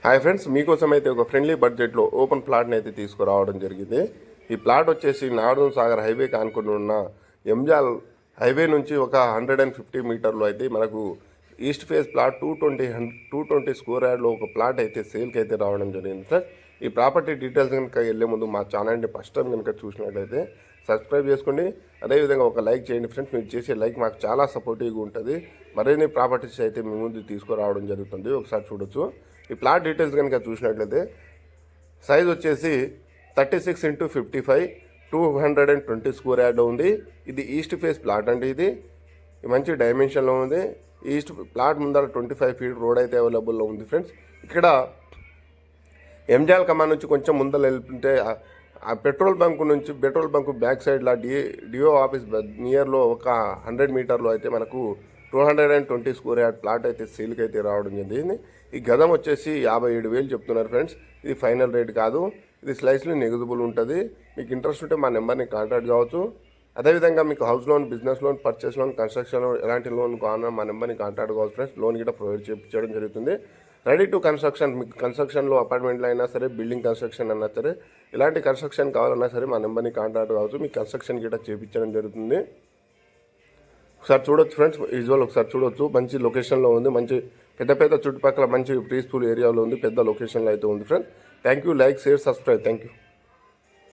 Hi friends, మీకోసం అయితే ఒక ఫ్రెండ్లీ బడ్జెట్లో ఓపెన్ ప్లాట్ని అయితే తీసుకురావడం జరిగింది. ఈ ప్లాట్ వచ్చేసి నాగార్జున సాగర్ హైవే కానుకొని ఉన్న ఎంజాల్ హైవే నుంచి ఒక 150 మీటర్లు అయితే మనకు ఈస్ట్ ఫేస్ ప్లాట్ 220 స్క్వేర్ యార్డ్లో ఒక ప్లాట్ అయితే సేల్కి అయితే రావడం జరిగింది. సార్ ఈ ప్రాపర్టీ డీటెయిల్స్ కనుక వెళ్ళే ముందు మా ఛానల్ని ఫస్ట్ టైం కనుక చూసినట్లయితే సబ్స్క్రైబ్ చేసుకోండి. అదేవిధంగా ఒక లైక్ చేయండి ఫ్రెండ్స్. మీరు చేసే లైక్ మాకు చాలా సపోర్టివ్గా ఉంటుంది. మరిన్ని ప్రాపర్టీస్ అయితే మీ ముందు తీసుకురావడం జరుగుతుంది. ఒకసారి చూడొచ్చు. ఈ ప్లాట్ డీటెయిల్స్ కనుక చూసినట్లయితే సైజ్ వచ్చేసి 36x55 220 స్క్వేర్ యార్డ్ ఉంది. ఇది ఈస్ట్ ఫేస్ ప్లాట్ అండి. ఇది మంచి డైమెన్షన్లో ఉంది. ఈస్ట్ ప్లాట్ ముందర 25 ఫీట్ రోడ్ అయితే అవైలబుల్లో ఉంది ఫ్రెండ్స్. ఇక్కడ ఎంజాల్ కమాన్ నుంచి కొంచెం ముందర వెళ్తుంటే ఆ పెట్రోల్ బంక్ బ్యాక్ సైడ్లో డిఓ ఆఫీస్ నియర్లో ఒక 100 మీటర్లో అయితే మనకు 220 స్క్వేర్ యార్డ్ ప్లాట్ అయితే సేల్కి అయితే రావడం జరిగింది. ఈ గదం వచ్చేసి 57,000 చెప్తున్నారు ఫ్రెండ్స్. ఇది ఫైనల్ రేట్ కాదు, ఇది స్లైస్లీ నెగిజిబుల్ ఉంటుంది. మీకు ఇంట్రెస్ట్ ఉంటే మా నెంబర్ని కాంటాక్ట్ కావచ్చు. అదేవిధంగా మీకు house loan, business loan, purchase loan, construction loan ఎలాంటి లోన్ కావాలన్నా మా నెంబర్ని కాంటాక్ట్ కావచ్చు ఫ్రెండ్స్. లోన్ కూడా ప్రొవైడ్ చేయించడం జరుగుతుంది. రెడీ టు కన్స్ట్రక్షన్, మీకు కన్స్ట్రక్షన్లో అపార్ట్మెంట్లో అయినా సరే, బిల్డింగ్ కన్స్ట్రక్షన్ అయినా సరే, ఎలాంటి కన్స్ట్రక్షన్ కావాలన్నా సరే మా నెంబర్ని కాంటాక్ట్ కావచ్చు. మీకు కన్స్ట్రక్షన్ కూడా చేయించడం జరుగుతుంది. ఒకసారి చూడొచ్చు ఫ్రెండ్స్, విజువల్ ఒకసారి చూడొచ్చు. మంచి లొకేషన్లో ఉంది. మంచి పెద్ద చుట్టుపక్కల మంచి పీస్ఫుల్ ఏరియాలో ఉంది. పెద్ద లొకేషన్లో అయితే ఉంది friends. Thank you. Like, share, subscribe. Thank you.